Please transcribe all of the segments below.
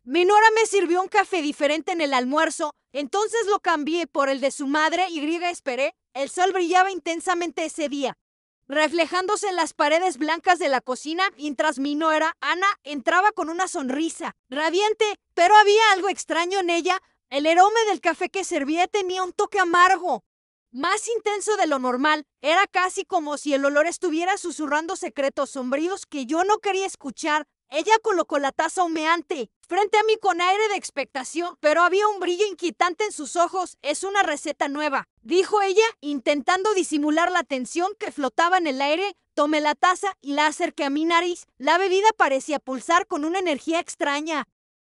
Mi nuera me sirvió un café diferente en el almuerzo, entonces lo cambié por el de su madre y esperé. El sol brillaba intensamente ese día, reflejándose en las paredes blancas de la cocina, mientras mi nuera, Ana, entraba con una sonrisa radiante, pero había algo extraño en ella. El aroma del café que servía tenía un toque amargo, más intenso de lo normal. Era casi como si el olor estuviera susurrando secretos sombríos que yo no quería escuchar. Ella colocó la taza humeante frente a mí con aire de expectación, pero había un brillo inquietante en sus ojos. Es una receta nueva, dijo ella, intentando disimular la tensión que flotaba en el aire. Tomé la taza y la acerqué a mi nariz. La bebida parecía pulsar con una energía extraña,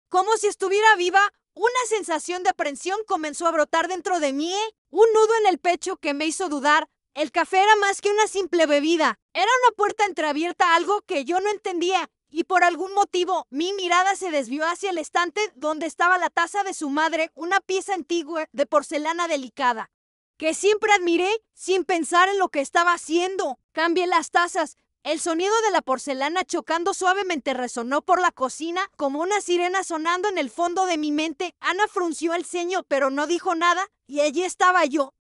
como si estuviera viva. Una sensación de aprensión comenzó a brotar dentro de mí, un nudo en el pecho que me hizo dudar. El café era más que una simple bebida, era una puerta entreabierta a algo que yo no entendía, y por algún motivo mi mirada se desvió hacia el estante donde estaba la taza de su madre, una pieza antigua de porcelana delicada, que siempre admiré sin pensar en lo que estaba haciendo. Cambié las tazas. El sonido de la porcelana chocando suavemente resonó por la cocina como una sirena sonando en el fondo de mi mente. Ana frunció el ceño, pero no dijo nada, y allí estaba yo,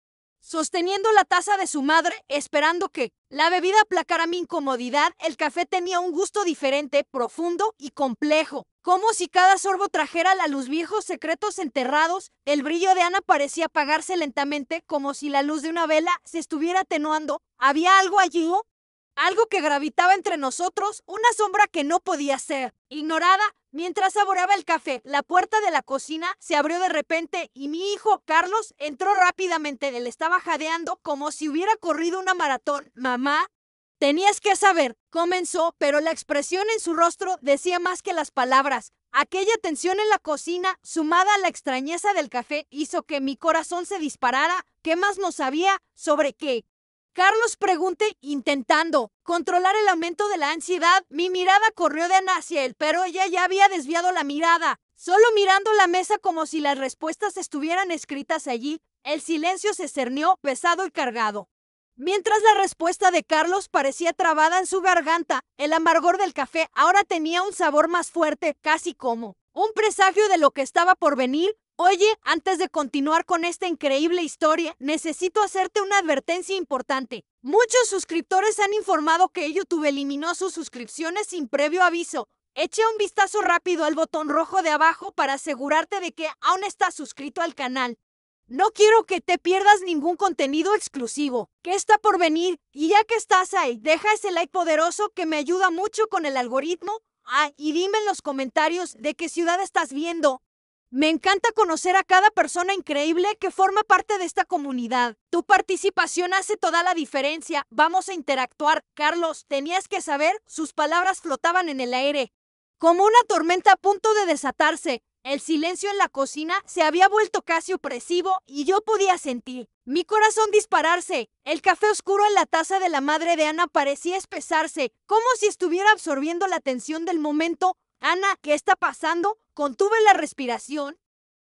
sosteniendo la taza de su madre, esperando que la bebida aplacara mi incomodidad. El café tenía un gusto diferente, profundo y complejo, como si cada sorbo trajera a la luz viejos secretos enterrados. El brillo de Ana parecía apagarse lentamente, como si la luz de una vela se estuviera atenuando. Había algo allí, algo que gravitaba entre nosotros, una sombra que no podía ser ignorada. Mientras saboreaba el café, la puerta de la cocina se abrió de repente y mi hijo, Carlos, entró rápidamente. Él estaba jadeando como si hubiera corrido una maratón. Mamá, tenías que saber, comenzó, pero la expresión en su rostro decía más que las palabras. Aquella tensión en la cocina, sumada a la extrañeza del café, hizo que mi corazón se disparara. ¿Qué más no sabía sobre qué? Carlos pregunté, intentando controlar el aumento de la ansiedad. Mi mirada corrió de Ana hacia él, pero ella ya había desviado la mirada, solo mirando la mesa como si las respuestas estuvieran escritas allí. El silencio se cernió, pesado y cargado, mientras la respuesta de Carlos parecía trabada en su garganta. El amargor del café ahora tenía un sabor más fuerte, casi como un presagio de lo que estaba por venir. Oye, antes de continuar con esta increíble historia, necesito hacerte una advertencia importante. Muchos suscriptores han informado que YouTube eliminó sus suscripciones sin previo aviso. Echa un vistazo rápido al botón rojo de abajo para asegurarte de que aún estás suscrito al canal. No quiero que te pierdas ningún contenido exclusivo que está por venir. Y ya que estás ahí, deja ese like poderoso que me ayuda mucho con el algoritmo. Y dime en los comentarios de qué ciudad estás viendo. Me encanta conocer a cada persona increíble que forma parte de esta comunidad. Tu participación hace toda la diferencia. Vamos a interactuar. Carlos, tenías que saber, sus palabras flotaban en el aire, como una tormenta a punto de desatarse. El silencio en la cocina se había vuelto casi opresivo y yo podía sentir mi corazón dispararse. El café oscuro en la taza de la madre de Ana parecía espesarse, como si estuviera absorbiendo la tensión del momento. Ana, ¿qué está pasando? Contuve la respiración,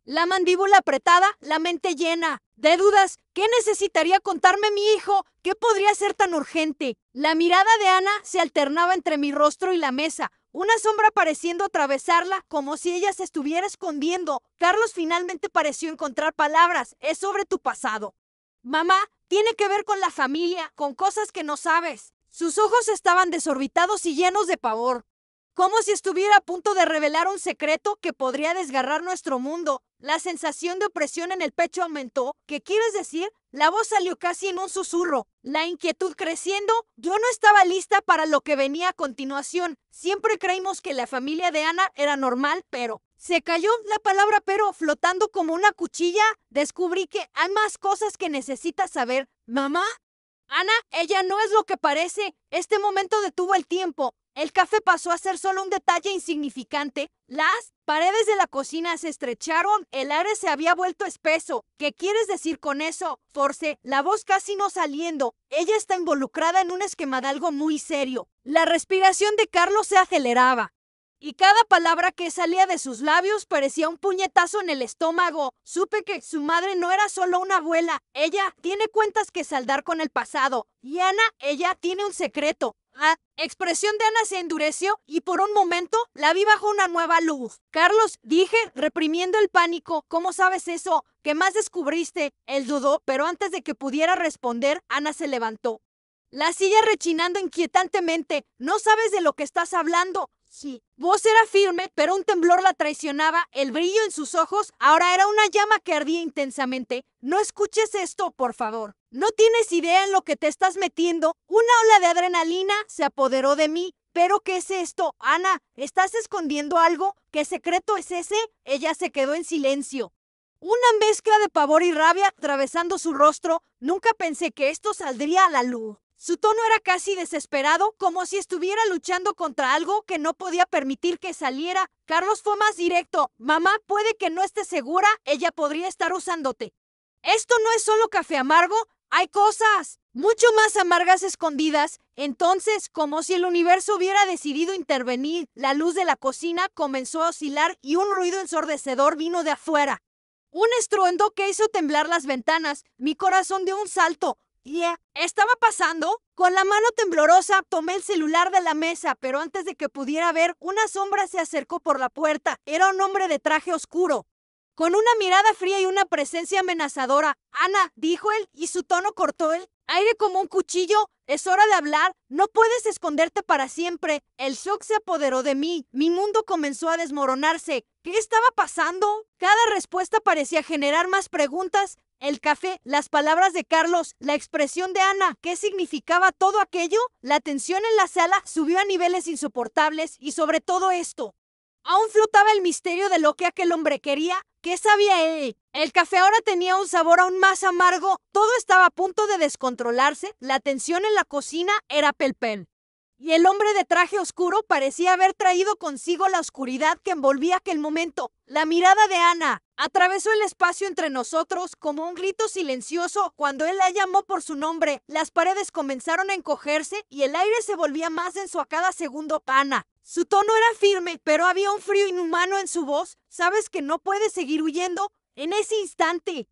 la mandíbula apretada, la mente llena de dudas. ¿Qué necesitaría contarme mi hijo? ¿Qué podría ser tan urgente? La mirada de Ana se alternaba entre mi rostro y la mesa, una sombra pareciendo atravesarla, como si ella se estuviera escondiendo. Carlos finalmente pareció encontrar palabras. Es sobre tu pasado. Mamá, tiene que ver con la familia, con cosas que no sabes. Sus ojos estaban desorbitados y llenos de pavor, como si estuviera a punto de revelar un secreto que podría desgarrar nuestro mundo. La sensación de opresión en el pecho aumentó. ¿Qué quieres decir? La voz salió casi en un susurro, la inquietud creciendo. Yo no estaba lista para lo que venía a continuación. Siempre creímos que la familia de Ana era normal, pero se cayó la palabra pero flotando como una cuchilla. Descubrí que hay más cosas que necesitas saber. Mamá, Ana, ella no es lo que parece. Este momento detuvo el tiempo. El café pasó a ser solo un detalle insignificante. Las paredes de la cocina se estrecharon, el aire se había vuelto espeso. ¿Qué quieres decir con eso? Forcé, la voz casi no saliendo. Ella está involucrada en un esquema de algo muy serio. La respiración de Carlos se aceleraba, y cada palabra que salía de sus labios parecía un puñetazo en el estómago. Supe que su madre no era solo una abuela. Ella tiene cuentas que saldar con el pasado. Y Ana, ella tiene un secreto. Expresión de Ana se endureció y por un momento la vi bajo una nueva luz. Carlos, dije, reprimiendo el pánico. ¿Cómo sabes eso? ¿Qué más descubriste? Él dudó, pero antes de que pudiera responder, Ana se levantó. La silla rechinando inquietantemente. ¿No sabes de lo que estás hablando? Sí. Voz era firme, pero un temblor la traicionaba. El brillo en sus ojos ahora era una llama que ardía intensamente. No escuches esto, por favor. No tienes idea en lo que te estás metiendo. Una ola de adrenalina se apoderó de mí. ¿Pero qué es esto? Ana, ¿estás escondiendo algo? ¿Qué secreto es ese? Ella se quedó en silencio. Una mezcla de pavor y rabia atravesando su rostro. Nunca pensé que esto saldría a la luz. Su tono era casi desesperado, como si estuviera luchando contra algo que no podía permitir que saliera. Carlos fue más directo. Mamá, puede que no esté segura, ella podría estar usándote. Esto no es solo café amargo, hay cosas mucho más amargas escondidas. Entonces, como si el universo hubiera decidido intervenir, la luz de la cocina comenzó a oscilar y un ruido ensordecedor vino de afuera. Un estruendo que hizo temblar las ventanas. Mi corazón dio un salto. ¿Estaba pasando? Con la mano temblorosa tomé el celular de la mesa, pero antes de que pudiera ver, una sombra se acercó por la puerta. Era un hombre de traje oscuro, con una mirada fría y una presencia amenazadora. Ana, dijo él, y su tono cortó el aire como un cuchillo. Es hora de hablar. No puedes esconderte para siempre. El shock se apoderó de mí. Mi mundo comenzó a desmoronarse. ¿Qué estaba pasando? Cada respuesta parecía generar más preguntas. El café, las palabras de Carlos, la expresión de Ana, ¿qué significaba todo aquello? La tensión en la sala subió a niveles insoportables y sobre todo esto, aún flotaba el misterio de lo que aquel hombre quería. ¿Qué sabía él? El café ahora tenía un sabor aún más amargo. Todo estaba a punto de descontrolarse. La tensión en la cocina era palpable. Y el hombre de traje oscuro parecía haber traído consigo la oscuridad que envolvía aquel momento. La mirada de Ana atravesó el espacio entre nosotros como un grito silencioso. Cuando él la llamó por su nombre, las paredes comenzaron a encogerse y el aire se volvía más denso a cada segundo. Ana. Su tono era firme, pero había un frío inhumano en su voz. ¿Sabes que no puedes seguir huyendo? En ese instante,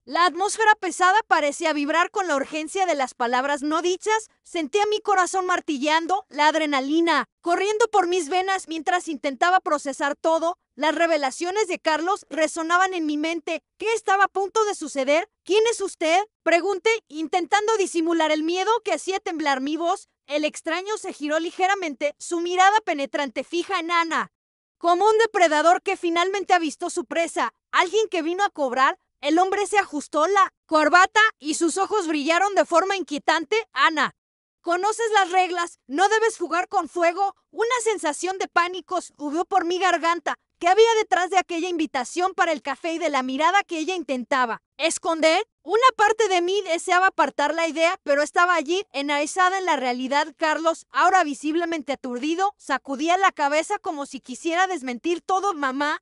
la atmósfera pesada parecía vibrar con la urgencia de las palabras no dichas. Sentía mi corazón martilleando, la adrenalina corriendo por mis venas mientras intentaba procesar todo. Las revelaciones de Carlos resonaban en mi mente. ¿Qué estaba a punto de suceder? ¿Quién es usted? Pregunté, intentando disimular el miedo que hacía temblar mi voz. El extraño se giró ligeramente, su mirada penetrante fija en Ana, como un depredador que finalmente avistó su presa. ¿Alguien que vino a cobrar? El hombre se ajustó la corbata y sus ojos brillaron de forma inquietante. Ana, conoces las reglas, no debes jugar con fuego. Una sensación de pánico subió por mi garganta. ¿Qué había detrás de aquella invitación para el café y de la mirada que ella intentaba esconder? Una parte de mí deseaba apartar la idea, pero estaba allí, enraizada en la realidad. Carlos, ahora visiblemente aturdido, sacudía la cabeza como si quisiera desmentir todo. Mamá,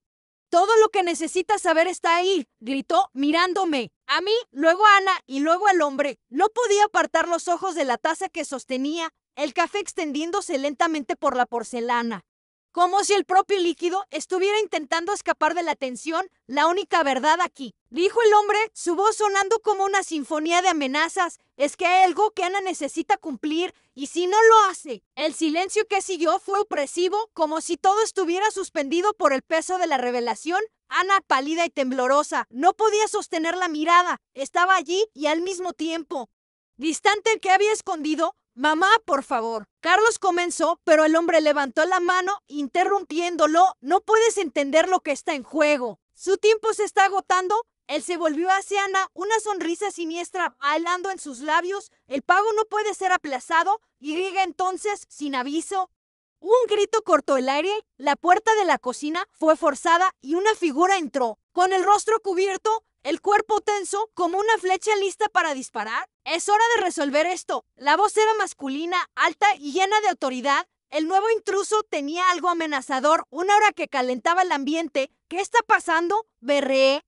todo lo que necesitas saber está ahí, gritó, mirándome. A mí, luego a Ana y luego al hombre. No podía apartar los ojos de la taza que sostenía, el café extendiéndose lentamente por la porcelana, como si el propio líquido estuviera intentando escapar de la tensión. La única verdad aquí, dijo el hombre, su voz sonando como una sinfonía de amenazas, es que hay algo que Ana necesita cumplir, y si no lo hace. El silencio que siguió fue opresivo, como si todo estuviera suspendido por el peso de la revelación. Ana, pálida y temblorosa, no podía sostener la mirada. Estaba allí y al mismo tiempo distante. El que había escondido. Mamá, por favor. Carlos comenzó, pero el hombre levantó la mano, interrumpiéndolo. No puedes entender lo que está en juego. Su tiempo se está agotando. Él se volvió hacia Ana, una sonrisa siniestra bailando en sus labios. El pago no puede ser aplazado. Y entonces, sin aviso, un grito cortó el aire. La puerta de la cocina fue forzada y una figura entró, con el rostro cubierto, el cuerpo tenso, como una flecha lista para disparar. Es hora de resolver esto. La voz era masculina, alta y llena de autoridad. El nuevo intruso tenía algo amenazador, una aura que calentaba el ambiente. ¿Qué está pasando? Berreé,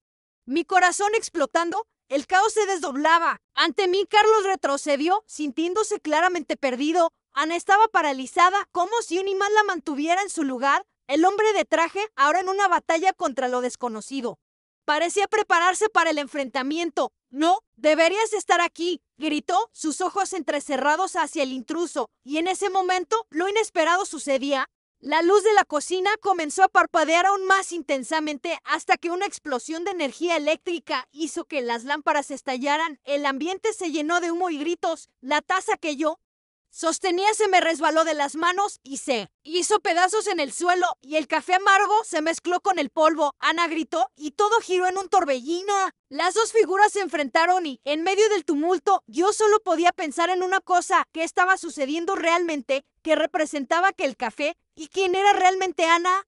mi corazón explotando. El caos se desdoblaba. Ante mí, Carlos retrocedió, sintiéndose claramente perdido. Ana estaba paralizada, como si un imán la mantuviera en su lugar. El hombre de traje, ahora en una batalla contra lo desconocido, Parecía prepararse para el enfrentamiento. No, deberías estar aquí, gritó, sus ojos entrecerrados hacia el intruso, y en ese momento lo inesperado sucedía. La luz de la cocina comenzó a parpadear aún más intensamente hasta que una explosión de energía eléctrica hizo que las lámparas estallaran. El ambiente se llenó de humo y gritos. La taza que yo sostenía se me resbaló de las manos y se hizo pedazos en el suelo y el café amargo se mezcló con el polvo. Ana gritó y todo giró en un torbellino. Las dos figuras se enfrentaron y, en medio del tumulto, yo solo podía pensar en una cosa: ¿qué estaba sucediendo realmente? ¿Qué representaba que el café? ¿Y quién era realmente Ana?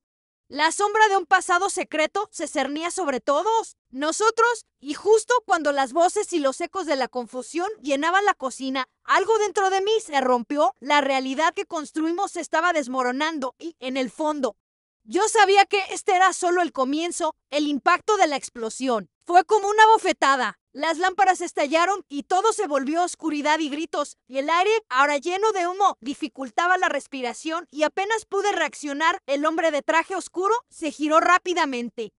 La sombra de un pasado secreto se cernía sobre todos nosotros, y justo cuando las voces y los ecos de la confusión llenaban la cocina, algo dentro de mí se rompió. La realidad que construimos se estaba desmoronando y, en el fondo, yo sabía que este era solo el comienzo. El impacto de la explosión fue como una bofetada. Las lámparas estallaron y todo se volvió oscuridad y gritos, y el aire, ahora lleno de humo, dificultaba la respiración y apenas pude reaccionar. El hombre de traje oscuro se giró rápidamente,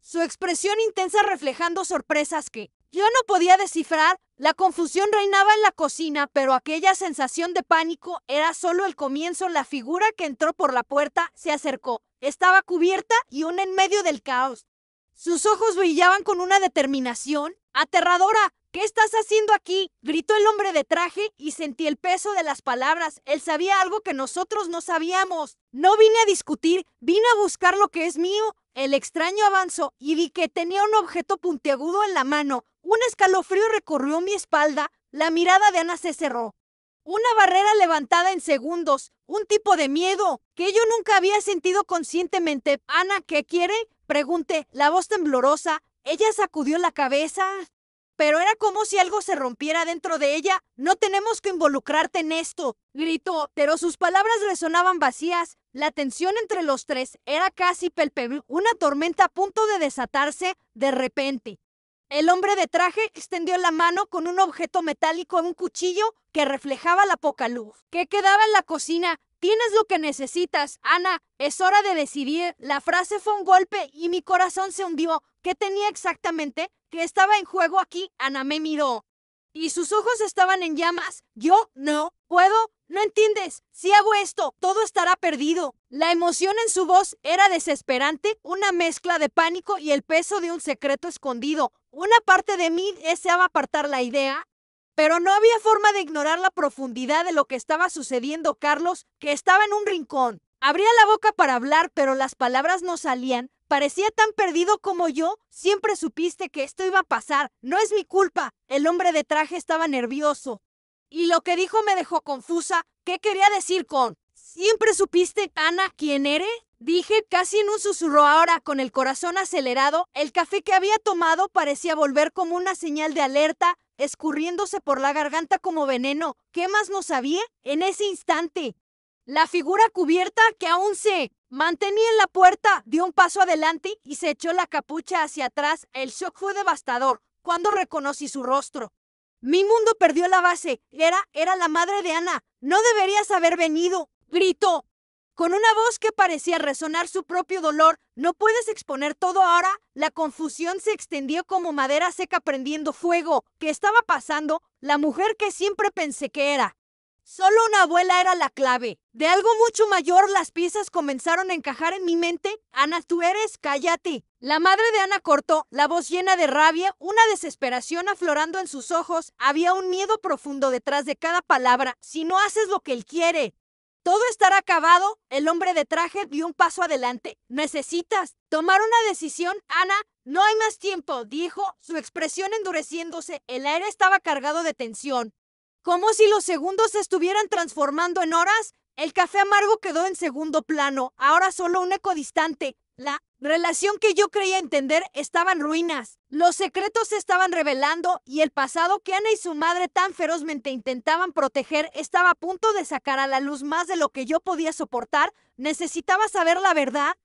su expresión intensa reflejando sorpresas que yo no podía descifrar. La confusión reinaba en la cocina, pero aquella sensación de pánico era solo el comienzo. La figura que entró por la puerta se acercó. Estaba cubierta y aún en medio del caos. Sus ojos brillaban con una determinación aterradora. ¿Qué estás haciendo aquí?, gritó el hombre de traje, y sentí el peso de las palabras. Él sabía algo que nosotros no sabíamos. No vine a discutir, vine a buscar lo que es mío. El extraño avanzó y vi que tenía un objeto puntiagudo en la mano. Un escalofrío recorrió mi espalda. La mirada de Ana se cerró. Una barrera levantada en segundos, un tipo de miedo que yo nunca había sentido conscientemente. Ana, ¿qué quiere?, pregunté, la voz temblorosa. Ella sacudió la cabeza, pero era como si algo se rompiera dentro de ella. No tenemos que involucrarte en esto, gritó, pero sus palabras resonaban vacías. La tensión entre los tres era casi palpable, una tormenta a punto de desatarse. De repente, el hombre de traje extendió la mano con un objeto metálico, un cuchillo que reflejaba la poca luz que quedaba en la cocina. Tienes lo que necesitas, Ana. Es hora de decidir. La frase fue un golpe y mi corazón se hundió. ¿Qué tenía exactamente? ¿Qué estaba en juego aquí? Ana me miró y sus ojos estaban en llamas. Yo no puedo. ¿No entiendes? Si hago esto, todo estará perdido. La emoción en su voz era desesperante, una mezcla de pánico y el peso de un secreto escondido. Una parte de mí deseaba apartar la idea, pero no había forma de ignorar la profundidad de lo que estaba sucediendo. Carlos, que estaba en un rincón, abría la boca para hablar, pero las palabras no salían. Parecía tan perdido como yo. Siempre supiste que esto iba a pasar. No es mi culpa. El hombre de traje estaba nervioso, y lo que dijo me dejó confusa. ¿Qué quería decir con siempre supiste, Ana, quién eres? Dije casi en un susurro, ahora con el corazón acelerado. El café que había tomado parecía volver como una señal de alerta, escurriéndose por la garganta como veneno. ¿Qué más no sabía? En ese instante, la figura cubierta, que aún se mantenía en la puerta, dio un paso adelante y se echó la capucha hacia atrás. El shock fue devastador cuando reconocí su rostro. Mi mundo perdió la base. Era la madre de Ana. No deberías haber venido, gritó, con una voz que parecía resonar su propio dolor. No puedes exponer todo ahora. La confusión se extendió como madera seca prendiendo fuego. ¿Qué estaba pasando? La mujer que siempre pensé que era solo una abuela era la clave de algo mucho mayor. Las piezas comenzaron a encajar en mi mente. Ana, tú eres, cállate. La madre de Ana cortó, la voz llena de rabia, una desesperación aflorando en sus ojos. Había un miedo profundo detrás de cada palabra. Si no haces lo que él quiere, todo estará acabado. El hombre de traje dio un paso adelante. Necesitas tomar una decisión, Ana. No hay más tiempo, dijo, su expresión endureciéndose. El aire estaba cargado de tensión, como si los segundos se estuvieran transformando en horas. El café amargo quedó en segundo plano, ahora solo un eco distante. La relación que yo creía entender estaba en ruinas. Los secretos se estaban revelando y el pasado que Ana y su madre tan ferozmente intentaban proteger estaba a punto de sacar a la luz más de lo que yo podía soportar. Necesitaba saber la verdad,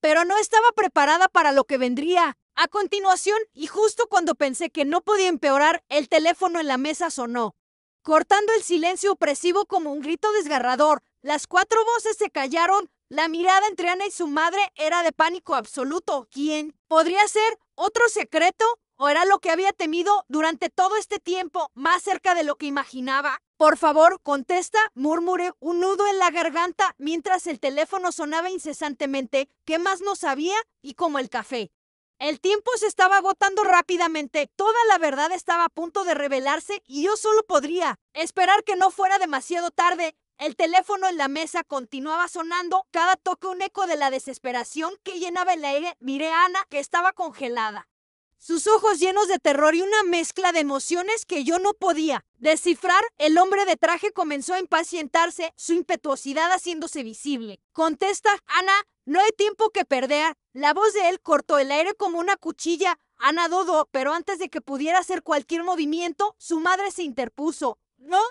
pero no estaba preparada para lo que vendría a continuación, y justo cuando pensé que no podía empeorar, el teléfono en la mesa sonó, cortando el silencio opresivo como un grito desgarrador. Las cuatro voces se callaron. La mirada entre Ana y su madre era de pánico absoluto. ¿Quién? ¿Podría ser otro secreto? ¿O era lo que había temido durante todo este tiempo, más cerca de lo que imaginaba? Por favor, contesta, murmuré, un nudo en la garganta mientras el teléfono sonaba incesantemente. ¿Qué más no sabía? Y como el café. El tiempo se estaba agotando rápidamente, toda la verdad estaba a punto de revelarse y yo solo podría esperar que no fuera demasiado tarde. El teléfono en la mesa continuaba sonando, cada toque un eco de la desesperación que llenaba el aire. Miré a Ana, que estaba congelada. Sus ojos llenos de terror y una mezcla de emociones que yo no podía descifrar. El hombre de traje comenzó a impacientarse, su impetuosidad haciéndose visible. Contesta, Ana, no hay tiempo que perder. La voz de él cortó el aire como una cuchilla. Ana dudó, pero antes de que pudiera hacer cualquier movimiento, su madre se interpuso. No,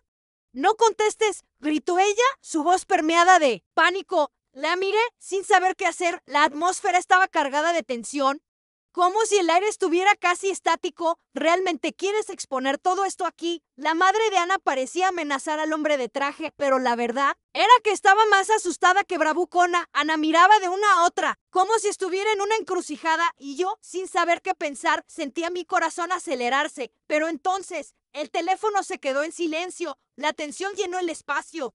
no contestes, gritó ella, su voz permeada de pánico. La miré sin saber qué hacer. La atmósfera estaba cargada de tensión, como si el aire estuviera casi estático. ¿Realmente quieres exponer todo esto aquí? La madre de Ana parecía amenazar al hombre de traje, pero la verdad era que estaba más asustada que bravucona. Ana miraba de una a otra, como si estuviera en una encrucijada, y yo, sin saber qué pensar, sentía mi corazón acelerarse. Pero entonces, el teléfono se quedó en silencio, la tensión llenó el espacio,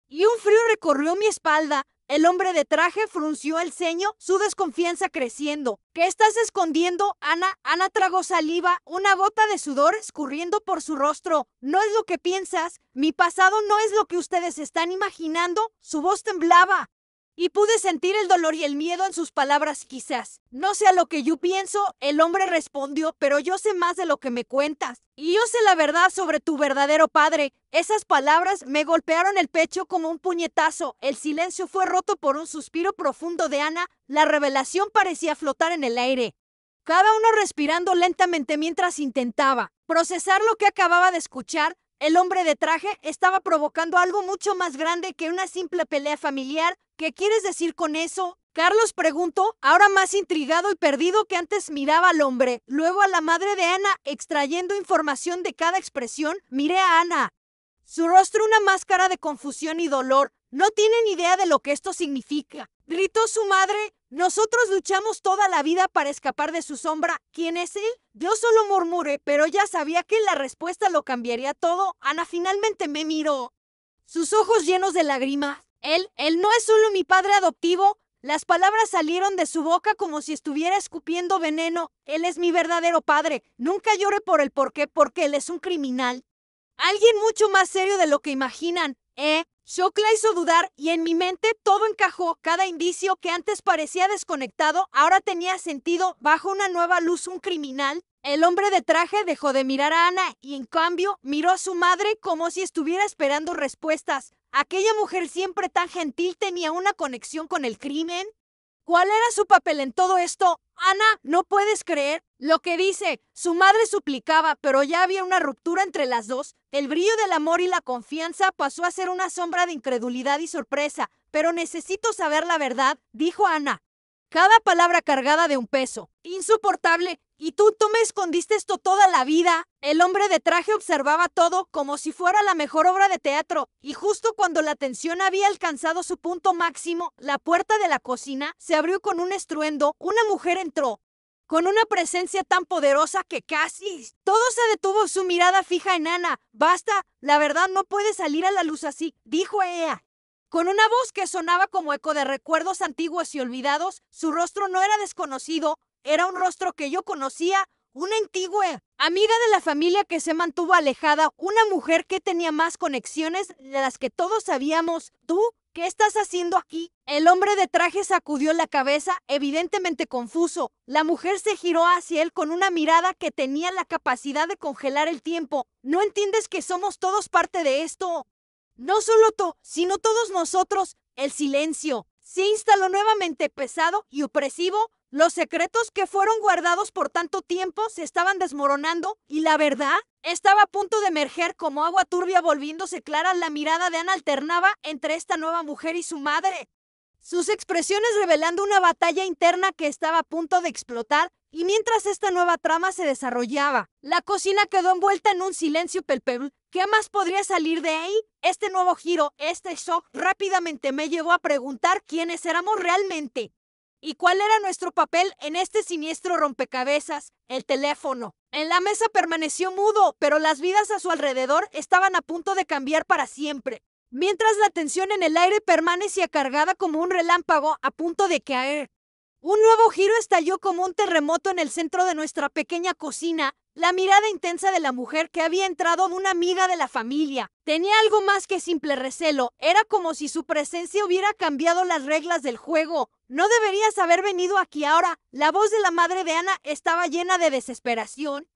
y un frío recorrió mi espalda. El hombre de traje frunció el ceño, su desconfianza creciendo. ¿Qué estás escondiendo, Ana? Ana tragó saliva, una gota de sudor escurriendo por su rostro. No es lo que piensas. Mi pasado no es lo que ustedes están imaginando. Su voz temblaba, y pude sentir el dolor y el miedo en sus palabras. Quizás no sea lo que yo pienso, el hombre respondió, pero yo sé más de lo que me cuentas. Y yo sé la verdad sobre tu verdadero padre. Esas palabras me golpearon el pecho como un puñetazo. El silencio fue roto por un suspiro profundo de Ana. La revelación parecía flotar en el aire, cada uno respirando lentamente mientras intentaba procesar lo que acababa de escuchar. El hombre de traje estaba provocando algo mucho más grande que una simple pelea familiar. ¿Qué quieres decir con eso? Carlos preguntó, ahora más intrigado y perdido que antes. Miraba al hombre, luego a la madre de Ana, extrayendo información de cada expresión. Miré a Ana, su rostro una máscara de confusión y dolor. No tienen idea de lo que esto significa, gritó su madre. Nosotros luchamos toda la vida para escapar de su sombra. ¿Quién es él? Yo solo murmuré, pero ya sabía que la respuesta lo cambiaría todo. Ana finalmente me miró, sus ojos llenos de lágrimas. Él no es solo mi padre adoptivo. Las palabras salieron de su boca como si estuviera escupiendo veneno. Él es mi verdadero padre. Nunca llore por el porqué, porque él es un criminal. Alguien mucho más serio de lo que imaginan. Shock la hizo dudar, y en mi mente todo encajó. Cada indicio que antes parecía desconectado ahora tenía sentido. Bajo una nueva luz, un criminal. El hombre de traje dejó de mirar a Ana y en cambio miró a su madre como si estuviera esperando respuestas. ¿Aquella mujer siempre tan gentil tenía una conexión con el crimen? ¿Cuál era su papel en todo esto? Ana, no puedes creer lo que dice. Su madre suplicaba, pero ya había una ruptura entre las dos. El brillo del amor y la confianza pasó a ser una sombra de incredulidad y sorpresa. Pero necesito saber la verdad, dijo Ana, cada palabra cargada de un peso insoportable. ¿Y tú me escondiste esto toda la vida? El hombre de traje observaba todo como si fuera la mejor obra de teatro, y justo cuando la tensión había alcanzado su punto máximo, la puerta de la cocina se abrió con un estruendo. Una mujer entró, con una presencia tan poderosa que casi todo se detuvo. Su mirada fija en Ana. Basta, la verdad no puede salir a la luz así, dijo ella, con una voz que sonaba como eco de recuerdos antiguos y olvidados. Su rostro no era desconocido, era un rostro que yo conocía, una antigua amiga de la familia que se mantuvo alejada, una mujer que tenía más conexiones de las que todos sabíamos. ¿Tú qué estás haciendo aquí? El hombre de traje sacudió la cabeza, evidentemente confuso. La mujer se giró hacia él con una mirada que tenía la capacidad de congelar el tiempo. ¿No entiendes que somos todos parte de esto? No solo tú, sino todos nosotros. El silencio se instaló nuevamente, pesado y opresivo. Los secretos que fueron guardados por tanto tiempo se estaban desmoronando, y la verdad estaba a punto de emerger como agua turbia, volviéndose clara. La mirada de Ana alternaba entre esta nueva mujer y su madre, sus expresiones revelando una batalla interna que estaba a punto de explotar. Y mientras esta nueva trama se desarrollaba, la cocina quedó envuelta en un silencio palpable ¿Qué más podría salir de ahí? Este nuevo giro, este shock, rápidamente me llevó a preguntar quiénes éramos realmente. ¿Y cuál era nuestro papel en este siniestro rompecabezas? El teléfono. En la mesa permaneció mudo, pero las vidas a su alrededor estaban a punto de cambiar para siempre. Mientras la tensión en el aire permanecía cargada como un relámpago a punto de caer. Un nuevo giro estalló como un terremoto en el centro de nuestra pequeña cocina. La mirada intensa de la mujer que había entrado, una amiga de la familia, tenía algo más que simple recelo. Era como si su presencia hubiera cambiado las reglas del juego. No deberías haber venido aquí ahora. La voz de la madre de Ana estaba llena de desesperación.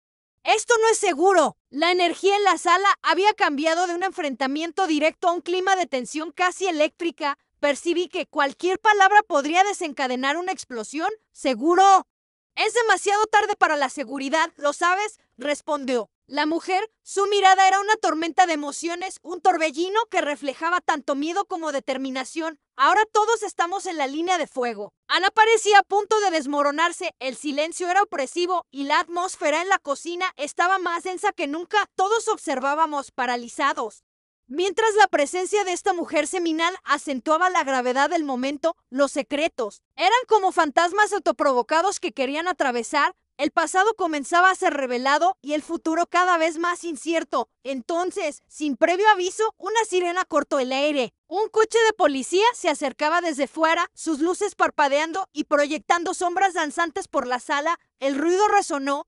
Esto no es seguro. La energía en la sala había cambiado de un enfrentamiento directo a un clima de tensión casi eléctrica. Percibí que cualquier palabra podría desencadenar una explosión. ¿Seguro? Es demasiado tarde para la seguridad, ¿lo sabes? Respondió. La mujer, su mirada era una tormenta de emociones, un torbellino que reflejaba tanto miedo como determinación. Ahora todos estamos en la línea de fuego. Ana parecía a punto de desmoronarse, el silencio era opresivo y la atmósfera en la cocina estaba más densa que nunca. Todos observábamos, paralizados. Mientras la presencia de esta mujer seminal acentuaba la gravedad del momento, los secretos eran como fantasmas autoprovocados que querían atravesar. El pasado comenzaba a ser revelado y el futuro cada vez más incierto. Entonces, sin previo aviso, una sirena cortó el aire. Un coche de policía se acercaba desde fuera, sus luces parpadeando y proyectando sombras danzantes por la sala. El ruido resonó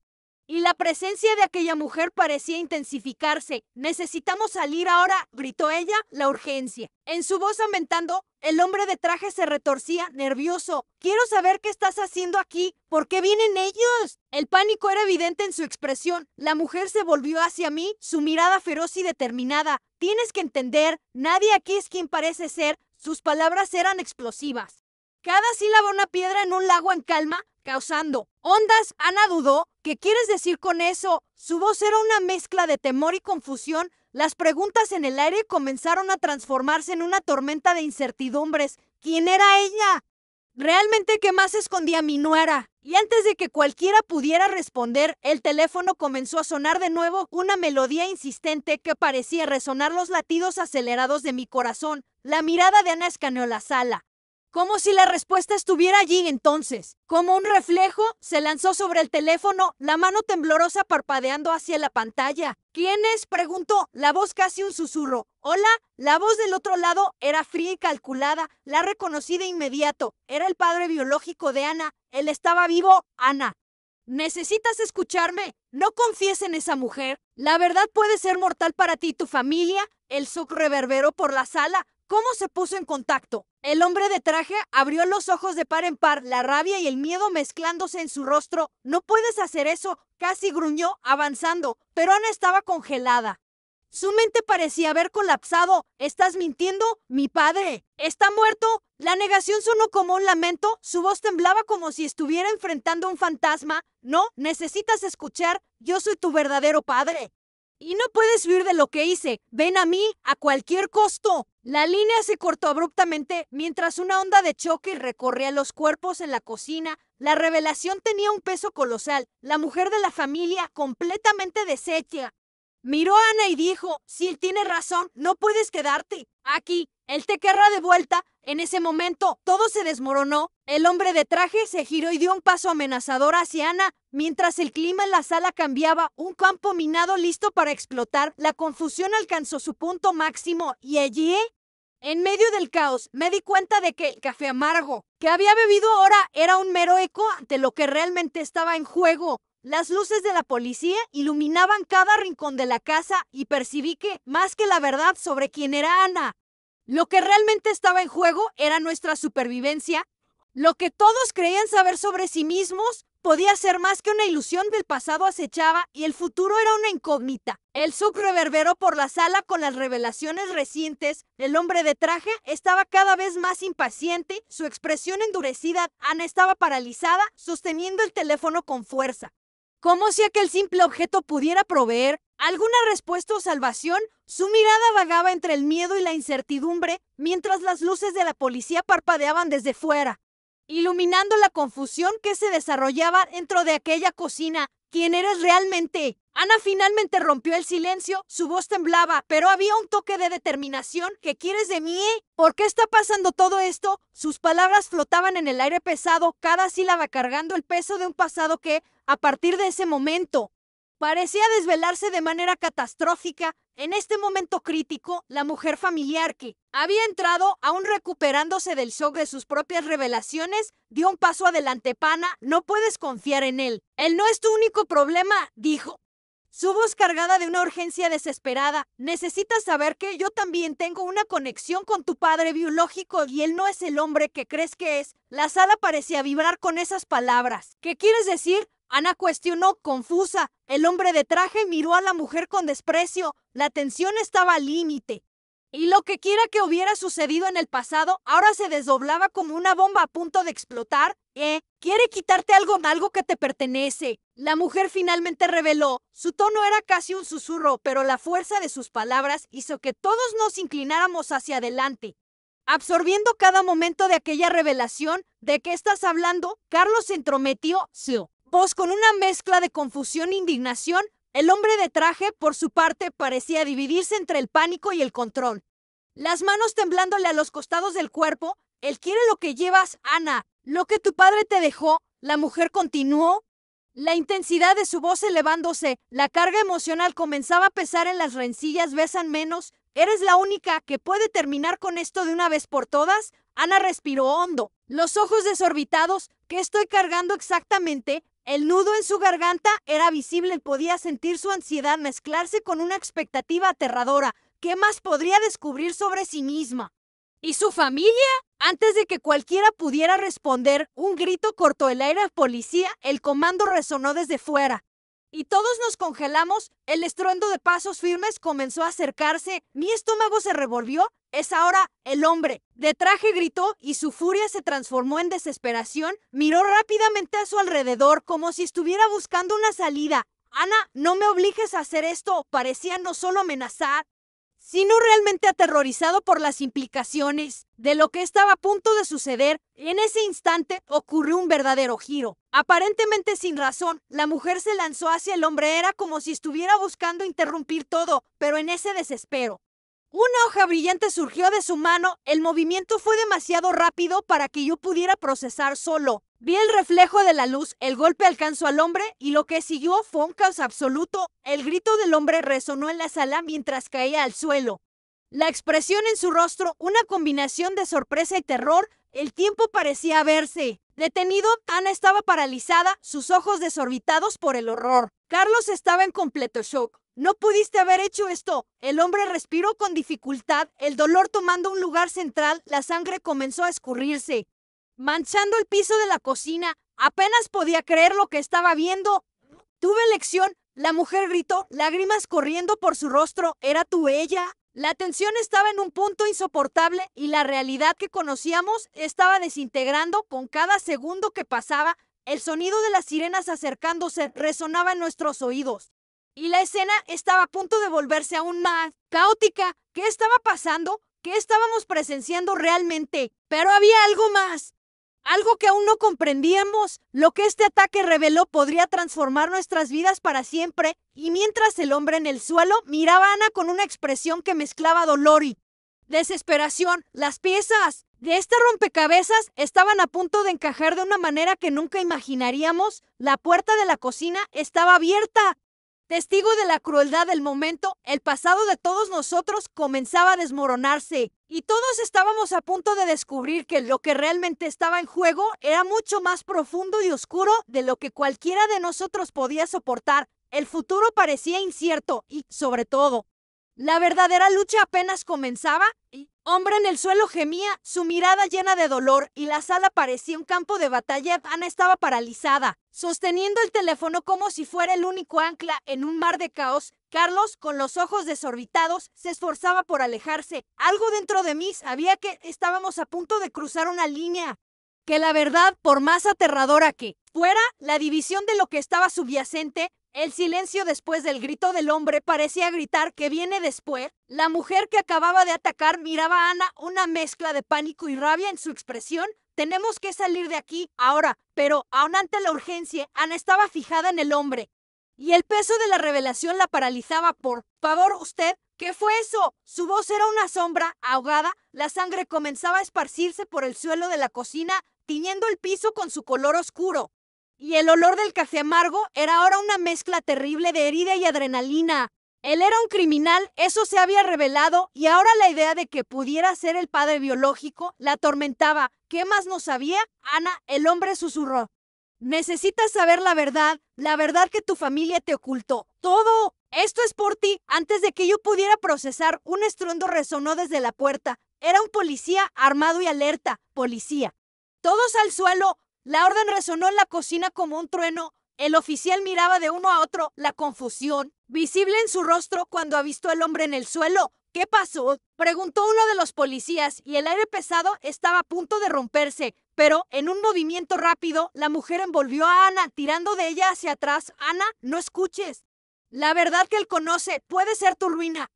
y la presencia de aquella mujer parecía intensificarse. «Necesitamos salir ahora», gritó ella, la urgencia. En su voz aumentando, el hombre de traje se retorcía, nervioso. «Quiero saber qué estás haciendo aquí. ¿Por qué vienen ellos?» El pánico era evidente en su expresión. La mujer se volvió hacia mí, su mirada feroz y determinada. «Tienes que entender, nadie aquí es quien parece ser». Sus palabras eran explosivas. Cada sílaba una piedra en un lago en calma, causando ondas. Ana dudó. ¿Qué quieres decir con eso? Su voz era una mezcla de temor y confusión. Las preguntas en el aire comenzaron a transformarse en una tormenta de incertidumbres. ¿Quién era ella? ¿Realmente qué más escondía mi nuera? Y antes de que cualquiera pudiera responder, el teléfono comenzó a sonar de nuevo, una melodía insistente que parecía resonar los latidos acelerados de mi corazón. La mirada de Ana escaneó la sala. Como si la respuesta estuviera allí entonces. Como un reflejo, se lanzó sobre el teléfono, la mano temblorosa parpadeando hacia la pantalla. «¿Quién es?», preguntó, la voz casi un susurro. «Hola». La voz del otro lado era fría y calculada. La reconocí de inmediato. Era el padre biológico de Ana. Él estaba vivo. «Ana, necesitas escucharme. No confíes en esa mujer. La verdad puede ser mortal para ti y tu familia». El shock reverberó por la sala. ¿Cómo se puso en contacto? El hombre de traje abrió los ojos de par en par, la rabia y el miedo mezclándose en su rostro. «No puedes hacer eso», casi gruñó, avanzando, pero Ana estaba congelada. Su mente parecía haber colapsado. «¿Estás mintiendo? Mi padre está muerto». La negación sonó como un lamento, su voz temblaba como si estuviera enfrentando un fantasma. «No, necesitas escuchar, yo soy tu verdadero padre. Y no puedes huir de lo que hice. Ven a mí, a cualquier costo». La línea se cortó abruptamente mientras una onda de choque recorría los cuerpos en la cocina. La revelación tenía un peso colosal. La mujer de la familia, completamente deshecha, miró a Ana y dijo: «Si él tiene razón, no puedes quedarte aquí. Él te querrá de vuelta». En ese momento, todo se desmoronó. El hombre de traje se giró y dio un paso amenazador hacia Ana, mientras el clima en la sala cambiaba, un campo minado listo para explotar. La confusión alcanzó su punto máximo y allí, en medio del caos, me di cuenta de que el café amargo que había bebido ahora era un mero eco ante lo que realmente estaba en juego. Las luces de la policía iluminaban cada rincón de la casa y percibí que, más que la verdad sobre quién era Ana, lo que realmente estaba en juego era nuestra supervivencia. Lo que todos creían saber sobre sí mismos podía ser más que una ilusión. Del pasado acechaba y el futuro era una incógnita. El shock reverberó por la sala con las revelaciones recientes. El hombre de traje estaba cada vez más impaciente, su expresión endurecida. Ana estaba paralizada, sosteniendo el teléfono con fuerza, como si aquel simple objeto pudiera proveer alguna respuesta o salvación. Su mirada vagaba entre el miedo y la incertidumbre, mientras las luces de la policía parpadeaban desde fuera, iluminando la confusión que se desarrollaba dentro de aquella cocina. «¿Quién eres realmente?», Ana finalmente rompió el silencio, su voz temblaba, pero había un toque de determinación. ¿Qué quieres de mí? ¿Por qué está pasando todo esto? Sus palabras flotaban en el aire pesado, cada sílaba cargando el peso de un pasado que, a partir de ese momento, parecía desvelarse de manera catastrófica. En este momento crítico, la mujer familiar que había entrado, aún recuperándose del shock de sus propias revelaciones, dio un paso adelante. Pana, no puedes confiar en él. Él no es tu único problema, dijo. Su voz cargada de una urgencia desesperada. Necesitas saber que yo también tengo una conexión con tu padre biológico y él no es el hombre que crees que es. La sala parecía vibrar con esas palabras. ¿Qué quieres decir? Ana cuestionó, confusa. El hombre de traje miró a la mujer con desprecio. La tensión estaba al límite. Y lo que quiera que hubiera sucedido en el pasado, ahora se desdoblaba como una bomba a punto de explotar. Quiere quitarte algo que te pertenece. La mujer finalmente reveló. Su tono era casi un susurro, pero la fuerza de sus palabras hizo que todos nos inclináramos hacia adelante. Absorbiendo cada momento de aquella revelación. ¿De qué estás hablando? Carlos se entrometió, su voz con una mezcla de confusión e indignación. El hombre de traje, por su parte, parecía dividirse entre el pánico y el control. Las manos temblándole a los costados del cuerpo. Él quiere lo que llevas, Ana. Lo que tu padre te dejó. La mujer continuó, la intensidad de su voz elevándose. La carga emocional comenzaba a pesar en las rencillas. ¿Besan menos? ¿Eres la única que puede terminar con esto de una vez por todas? Ana respiró hondo, los ojos desorbitados. ¿Qué estoy cargando exactamente? El nudo en su garganta era visible. Podía sentir su ansiedad mezclarse con una expectativa aterradora. ¿Qué más podría descubrir sobre sí misma? ¿Y su familia? Antes de que cualquiera pudiera responder, un grito cortó el aire. Policía, el comando resonó desde fuera. Y todos nos congelamos. El estruendo de pasos firmes comenzó a acercarse. Mi estómago se revolvió. Es ahora. El hombre de traje gritó y su furia se transformó en desesperación. Miró rápidamente a su alrededor como si estuviera buscando una salida. Ana, no me obligues a hacer esto. Parecía no solo amenazar, sino realmente aterrorizado por las implicaciones de lo que estaba a punto de suceder. En ese instante ocurrió un verdadero giro. Aparentemente sin razón, la mujer se lanzó hacia el hombre. Era como si estuviera buscando interrumpir todo, pero en ese desespero, una hoja brillante surgió de su mano. El movimiento fue demasiado rápido para que yo pudiera procesar solo. Vi el reflejo de la luz, el golpe alcanzó al hombre y lo que siguió fue un caos absoluto. El grito del hombre resonó en la sala mientras caía al suelo. La expresión en su rostro, una combinación de sorpresa y terror. El tiempo parecía haberse detenido. Ana estaba paralizada, sus ojos desorbitados por el horror. Carlos estaba en completo shock. No pudiste haber hecho esto. El hombre respiró con dificultad, el dolor tomando un lugar central. La sangre comenzó a escurrirse, manchando el piso de la cocina. Apenas podía creer lo que estaba viendo. Tuve elección. La mujer gritó, lágrimas corriendo por su rostro. ¿Era tú ella? La tensión estaba en un punto insoportable y la realidad que conocíamos estaba desintegrando con cada segundo que pasaba. El sonido de las sirenas acercándose resonaba en nuestros oídos. Y la escena estaba a punto de volverse aún más caótica. ¿Qué estaba pasando? ¿Qué estábamos presenciando realmente? Pero había algo más. Algo que aún no comprendíamos. Lo que este ataque reveló podría transformar nuestras vidas para siempre. Y mientras el hombre en el suelo miraba a Ana con una expresión que mezclaba dolor y desesperación, las piezas de este rompecabezas estaban a punto de encajar de una manera que nunca imaginaríamos. La puerta de la cocina estaba abierta. Testigo de la crueldad del momento, el pasado de todos nosotros comenzaba a desmoronarse. Y todos estábamos a punto de descubrir que lo que realmente estaba en juego era mucho más profundo y oscuro de lo que cualquiera de nosotros podía soportar. El futuro parecía incierto y, sobre todo, la verdadera lucha apenas comenzaba. Y hombre en el suelo gemía, su mirada llena de dolor, y la sala parecía un campo de batalla. Ana estaba paralizada, sosteniendo el teléfono como si fuera el único ancla en un mar de caos. Carlos, con los ojos desorbitados, se esforzaba por alejarse. Algo dentro de mí sabía que estábamos a punto de cruzar una línea. Que la verdad, por más aterradora que fuera, la división de lo que estaba subyacente, el silencio después del grito del hombre parecía gritar ¿qué viene después? La mujer que acababa de atacar miraba a Ana, una mezcla de pánico y rabia en su expresión. Tenemos que salir de aquí ahora, pero aún ante la urgencia, Ana estaba fijada en el hombre. y el peso de la revelación la paralizaba. Por favor, usted, ¿qué fue eso? Su voz era una sombra ahogada, la sangre comenzaba a esparcirse por el suelo de la cocina, tiñendo el piso con su color oscuro. Y el olor del café amargo era ahora una mezcla terrible de herida y adrenalina. Él era un criminal, eso se había revelado, y ahora la idea de que pudiera ser el padre biológico la atormentaba. ¿Qué más no sabía? Ana, el hombre susurró. Necesitas saber la verdad que tu familia te ocultó. ¡Todo! Esto es por ti. Antes de que yo pudiera procesar, un estruendo resonó desde la puerta. Era un policía armado y alerta. Policía. Todos al suelo. La orden resonó en la cocina como un trueno. El oficial miraba de uno a otro, la confusión visible en su rostro cuando avistó al hombre en el suelo. ¿Qué pasó?, preguntó uno de los policías, y el aire pesado estaba a punto de romperse. Pero, en un movimiento rápido, la mujer envolvió a Ana, tirando de ella hacia atrás. Ana, no escuches. La verdad que él conoce puede ser tu ruina.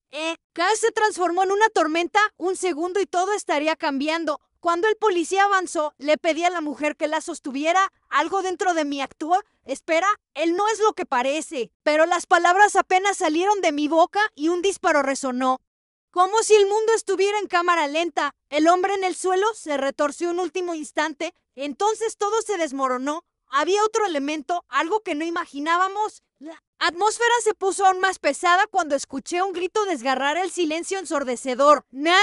Cass se transformó en una tormenta. Un segundo y todo estaría cambiando. Cuando el policía avanzó, le pedí a la mujer que la sostuviera. Algo dentro de mí actuó. Espera, él no es lo que parece. Pero las palabras apenas salieron de mi boca y un disparo resonó. Como si el mundo estuviera en cámara lenta. El hombre en el suelo se retorció un último instante. Entonces todo se desmoronó. Había otro elemento, algo que no imaginábamos. La atmósfera se puso aún más pesada cuando escuché un grito desgarrar el silencio ensordecedor. ¡Nah!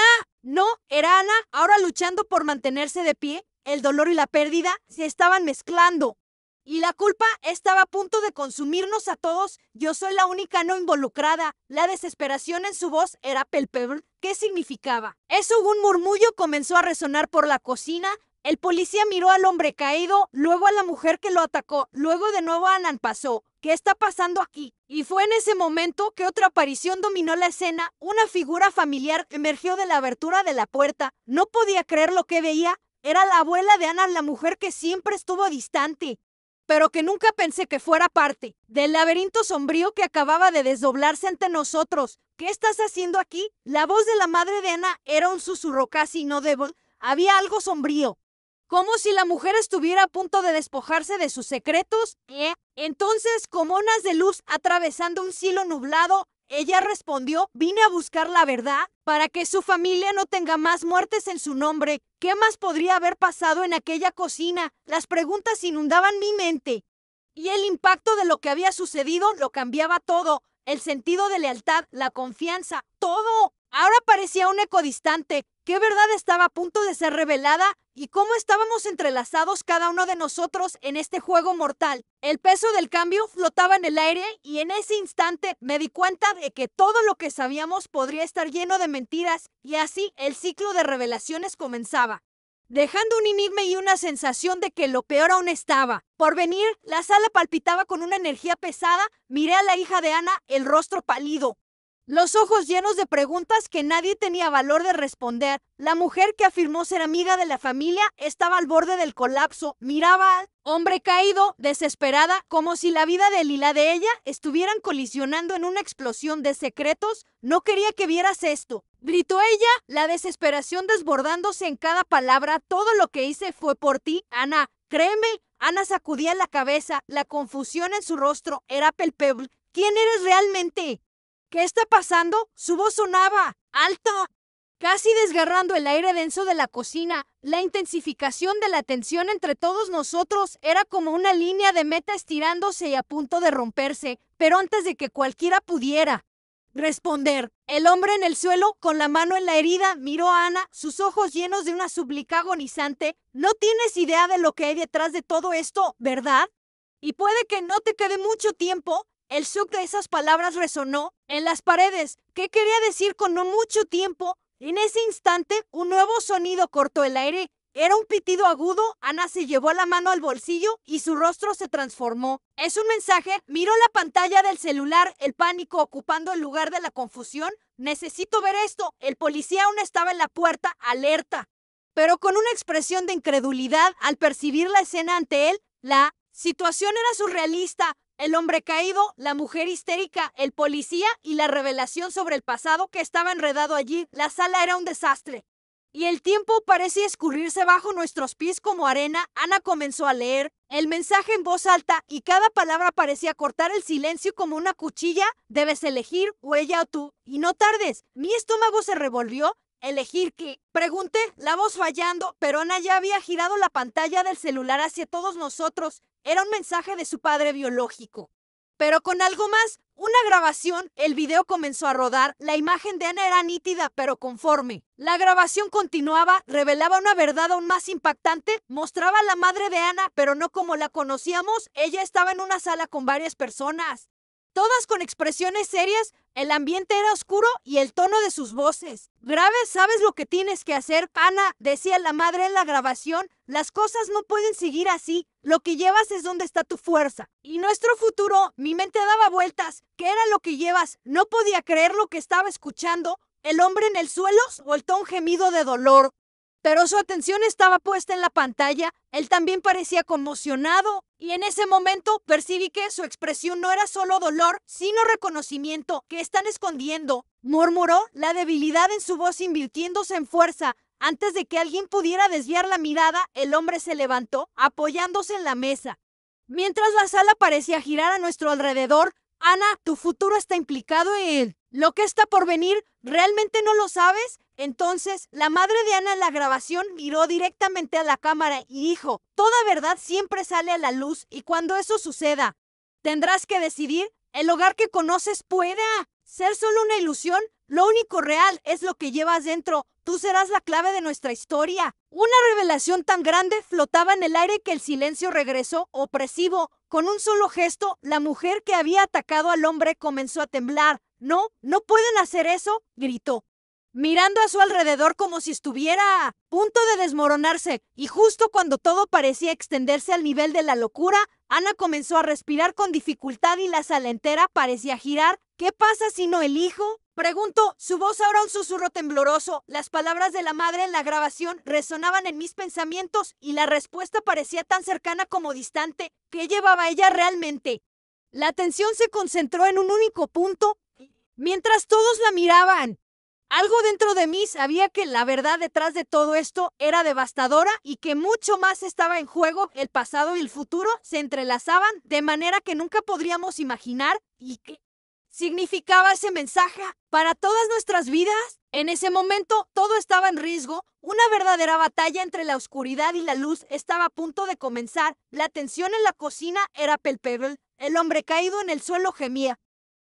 No, era Ana, ahora luchando por mantenerse de pie. El dolor y la pérdida se estaban mezclando. Y la culpa estaba a punto de consumirnos a todos. Yo soy la única no involucrada. La desesperación en su voz era palpable. ¿Qué significaba? Eso, un murmullo comenzó a resonar por la cocina. El policía miró al hombre caído, luego a la mujer que lo atacó, luego de nuevo a Anan. Pasó. ¿Qué está pasando aquí? Y fue en ese momento que otra aparición dominó la escena. Una figura familiar emergió de la abertura de la puerta. No podía creer lo que veía. Era la abuela de Anan, la mujer que siempre estuvo distante, pero que nunca pensé que fuera parte del laberinto sombrío que acababa de desdoblarse ante nosotros. ¿Qué estás haciendo aquí? La voz de la madre de Ana era un susurro casi inaudible. Había algo sombrío, como si la mujer estuviera a punto de despojarse de sus secretos. Entonces, como onas de luz atravesando un cielo nublado, ella respondió: vine a buscar la verdad para que su familia no tenga más muertes en su nombre. ¿Qué más podría haber pasado en aquella cocina? Las preguntas inundaban mi mente, y el impacto de lo que había sucedido lo cambiaba todo. El sentido de lealtad, la confianza, todo. Ahora parecía un eco distante. ¿Qué verdad estaba a punto de ser revelada? ¿Y cómo estábamos entrelazados cada uno de nosotros en este juego mortal? El peso del cambio flotaba en el aire, y en ese instante me di cuenta de que todo lo que sabíamos podría estar lleno de mentiras, y así el ciclo de revelaciones comenzaba, dejando un enigma y una sensación de que lo peor aún estaba por venir. La sala palpitaba con una energía pesada. Miré a la hija de Ana, el rostro pálido, los ojos llenos de preguntas que nadie tenía valor de responder. La mujer que afirmó ser amiga de la familia estaba al borde del colapso. Miraba al hombre caído, desesperada, como si la vida de él y la de ella estuvieran colisionando en una explosión de secretos. No quería que vieras esto, gritó ella, la desesperación desbordándose en cada palabra. Todo lo que hice fue por ti, Ana. Créeme. Ana sacudía la cabeza. La confusión en su rostro era palpable. ¿Quién eres realmente? ¿Qué está pasando? Su voz sonaba alta, casi desgarrando el aire denso de la cocina. La intensificación de la tensión entre todos nosotros era como una línea de meta estirándose y a punto de romperse. Pero antes de que cualquiera pudiera responder, el hombre en el suelo, con la mano en la herida, miró a Ana, sus ojos llenos de una súplica agonizante. No tienes idea de lo que hay detrás de todo esto, ¿verdad? Y puede que no te quede mucho tiempo. El shock de esas palabras resonó en las paredes. ¿Qué quería decir con no mucho tiempo? En ese instante, un nuevo sonido cortó el aire. Era un pitido agudo. Ana se llevó la mano al bolsillo y su rostro se transformó. ¿Es un mensaje? Miró la pantalla del celular, el pánico ocupando el lugar de la confusión. Necesito ver esto. El policía aún estaba en la puerta, alerta, pero con una expresión de incredulidad al percibir la escena ante él. La situación era surrealista. El hombre caído, la mujer histérica, el policía y la revelación sobre el pasado que estaba enredado allí. La sala era un desastre, y el tiempo parecía escurrirse bajo nuestros pies como arena. Ana comenzó a leer. el mensaje en voz alta y cada palabra parecía cortar el silencio como una cuchilla. Debes elegir, o ella o tú, y no tardes. Mi estómago se revolvió. ¿Elegir qué? Pregunté, la voz fallando, pero Ana ya había girado la pantalla del celular hacia todos nosotros. Era un mensaje de su padre biológico. Pero con algo más, una grabación. El video comenzó a rodar. La imagen de Ana era nítida, pero conforme la grabación continuaba, revelaba una verdad aún más impactante. Mostraba a la madre de Ana, pero no como la conocíamos. Ella estaba en una sala con varias personas, todas con expresiones serias. El ambiente era oscuro y el tono de sus voces grave. ¿Sabes lo que tienes que hacer, Ana?, decía la madre en la grabación. Las cosas no pueden seguir así. Lo que llevas es donde está tu fuerza y nuestro futuro. Mi mente daba vueltas. ¿Qué era lo que llevas? No podía creer lo que estaba escuchando. ¿El hombre en el suelo soltó un gemido de dolor? Pero su atención estaba puesta en la pantalla. Él también parecía conmocionado, y en ese momento percibí que su expresión no era solo dolor, sino reconocimiento. ¿Qué están escondiendo?, murmuró, la debilidad en su voz invirtiéndose en fuerza. Antes de que alguien pudiera desviar la mirada, el hombre se levantó, apoyándose en la mesa. Mientras la sala parecía girar a nuestro alrededor. Ana, tu futuro está implicado en lo que está por venir. ¿Realmente no lo sabes? Entonces, la madre de Ana en la grabación miró directamente a la cámara y dijo, toda verdad siempre sale a la luz, y cuando eso suceda, tendrás que decidir. El hogar que conoces puede ser solo una ilusión. Lo único real es lo que llevas dentro. Tú serás la clave de nuestra historia. Una revelación tan grande flotaba en el aire que el silencio regresó opresivo. Con un solo gesto, la mujer que había atacado al hombre comenzó a temblar. No, no pueden hacer eso, gritó, mirando a su alrededor como si estuviera a punto de desmoronarse. Y justo cuando todo parecía extenderse al nivel de la locura, Ana comenzó a respirar con dificultad y la sala entera parecía girar. ¿Qué pasa si no elijo?, preguntó, su voz ahora un susurro tembloroso. Las palabras de la madre en la grabación resonaban en mis pensamientos y la respuesta parecía tan cercana como distante. ¿Qué llevaba ella realmente? La atención se concentró en un único punto, mientras todos la miraban. Algo dentro de mí sabía que la verdad detrás de todo esto era devastadora y que mucho más estaba en juego. El pasado y el futuro se entrelazaban de manera que nunca podríamos imaginar. ¿Y qué significaba ese mensaje para todas nuestras vidas? En ese momento todo estaba en riesgo. Una verdadera batalla entre la oscuridad y la luz estaba a punto de comenzar. La tensión en la cocina era palpable. El hombre caído en el suelo gemía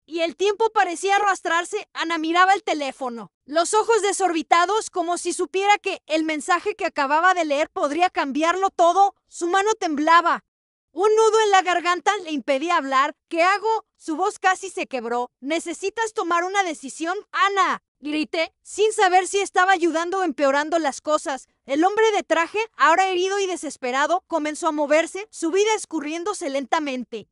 y el tiempo parecía arrastrarse. Ana miraba el teléfono, los ojos desorbitados, como si supiera que el mensaje que acababa de leer podría cambiarlo todo. Su mano temblaba. Un nudo en la garganta le impedía hablar. ¿Qué hago? Su voz casi se quebró. Necesitas tomar una decisión, Ana, grité, sin saber si estaba ayudando o empeorando las cosas. El hombre de traje, ahora herido y desesperado, comenzó a moverse, su vida escurriéndose lentamente.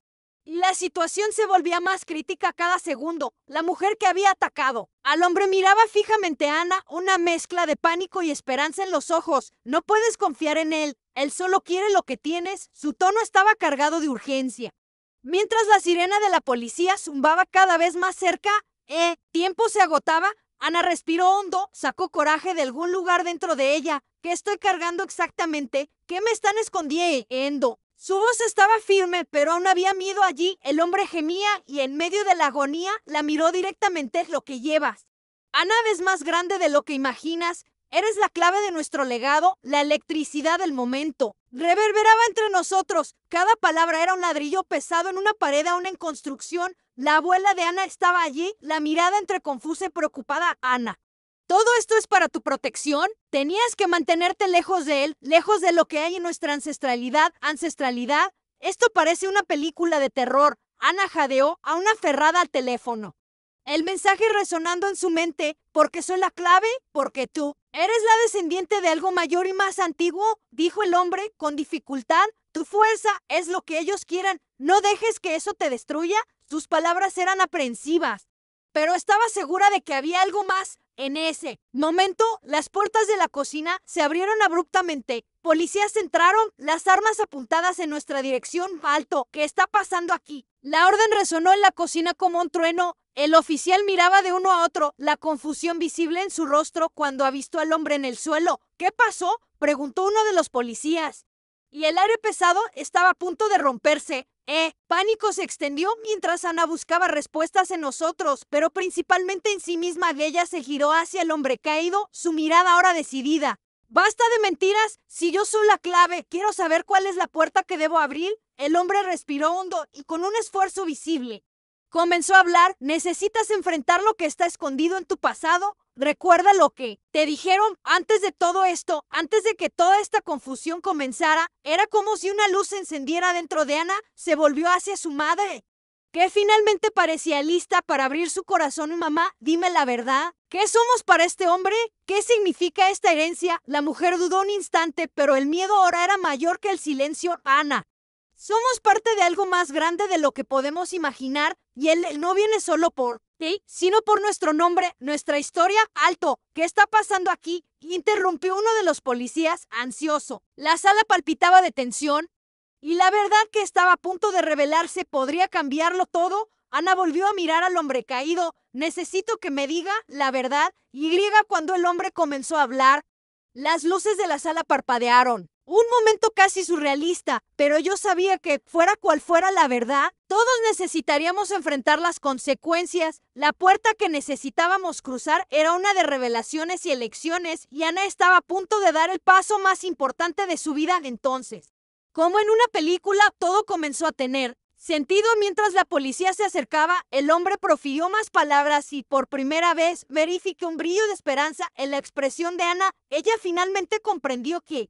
La situación se volvía más crítica cada segundo. La mujer que había atacado al hombre miraba fijamente a Ana, una mezcla de pánico y esperanza en los ojos. No puedes confiar en él. Él solo quiere lo que tienes. Su tono estaba cargado de urgencia. Mientras la sirena de la policía zumbaba cada vez más cerca, tiempo se agotaba. Ana respiró hondo, sacó coraje de algún lugar dentro de ella. ¿Qué estoy cargando exactamente? ¿Qué me están escondiendo? Su voz estaba firme, pero aún había miedo allí. El hombre gemía y en medio de la agonía la miró directamente. Lo que llevas, Ana, es más grande de lo que imaginas. Eres la clave de nuestro legado, la electricidad del momento. Reverberaba entre nosotros. Cada palabra era un ladrillo pesado en una pared aún en construcción. La abuela de Ana estaba allí, la mirada entre confusa y preocupada. Ana, ¿todo esto es para tu protección? Tenías que mantenerte lejos de él, lejos de lo que hay en nuestra ancestralidad. ¿Ancestralidad? Esto parece una película de terror. Ana jadeó, aún aferrada al teléfono. El mensaje resonando en su mente. ¿Porque soy la clave? Porque tú eres la descendiente de algo mayor y más antiguo, dijo el hombre con dificultad. Tu fuerza es lo que ellos quieran. No dejes que eso te destruya. Sus palabras eran aprensivas, pero estaba segura de que había algo más. En ese momento, las puertas de la cocina se abrieron abruptamente. Policías entraron, las armas apuntadas en nuestra dirección. Alto, ¿qué está pasando aquí? La orden resonó en la cocina como un trueno. El oficial miraba de uno a otro, la confusión visible en su rostro cuando avistó al hombre en el suelo. ¿Qué pasó?, preguntó uno de los policías. y el aire pesado estaba a punto de romperse. Pánico se extendió mientras Ana buscaba respuestas en nosotros, pero principalmente en sí misma. Ella se giró hacia el hombre caído, su mirada ahora decidida. ¡Basta de mentiras! Si yo soy la clave, quiero saber cuál es la puerta que debo abrir. El hombre respiró hondo y con un esfuerzo visible comenzó a hablar. Necesitas enfrentar lo que está escondido en tu pasado. Recuerda lo que te dijeron antes de todo esto, antes de que toda esta confusión comenzara. Era como si una luz se encendiera dentro de Ana. Se volvió hacia su madre, que finalmente parecía lista para abrir su corazón. Mamá, dime la verdad. ¿Qué somos para este hombre? ¿Qué significa esta herencia? La mujer dudó un instante, pero el miedo ahora era mayor que el silencio. Ana, somos parte de algo más grande de lo que podemos imaginar, y él no viene solo por ti, sino por nuestro nombre, nuestra historia. Alto, ¿qué está pasando aquí? Interrumpió uno de los policías, ansioso. La sala palpitaba de tensión, y la verdad que estaba a punto de revelarse podría cambiarlo todo. Ana volvió a mirar al hombre caído. Necesito que me diga la verdad. Cuando el hombre comenzó a hablar, las luces de la sala parpadearon. Un momento casi surrealista, pero yo sabía que, fuera cual fuera la verdad, todos necesitaríamos enfrentar las consecuencias. La puerta que necesitábamos cruzar era una de revelaciones y elecciones, y Ana estaba a punto de dar el paso más importante de su vida. Entonces, como en una película, todo comenzó a tener sentido. Mientras la policía se acercaba, el hombre profirió más palabras y por primera vez verificé un brillo de esperanza en la expresión de Ana. Ella finalmente comprendió que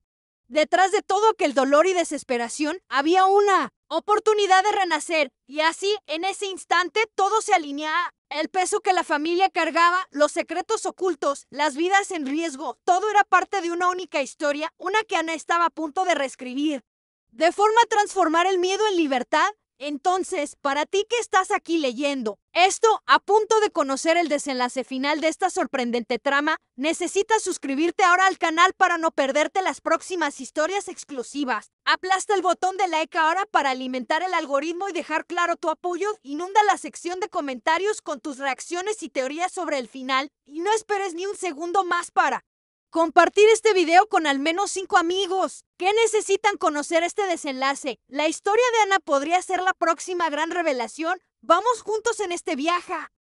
detrás de todo aquel dolor y desesperación había una oportunidad de renacer, y así, en ese instante, todo se alineaba. El peso que la familia cargaba, los secretos ocultos, las vidas en riesgo, todo era parte de una única historia, una que Ana estaba a punto de reescribir, de forma a transformar el miedo en libertad. Entonces, para ti que estás aquí leyendo esto, a punto de conocer el desenlace final de esta sorprendente trama, necesitas suscribirte ahora al canal para no perderte las próximas historias exclusivas. Aplasta el botón de like ahora para alimentar el algoritmo y dejar claro tu apoyo. Inunda la sección de comentarios con tus reacciones y teorías sobre el final, y no esperes ni un segundo más para compartir este video con al menos 5 amigos que necesitan conocer este desenlace. La historia de Ana podría ser la próxima gran revelación. Vamos juntos en este viaje.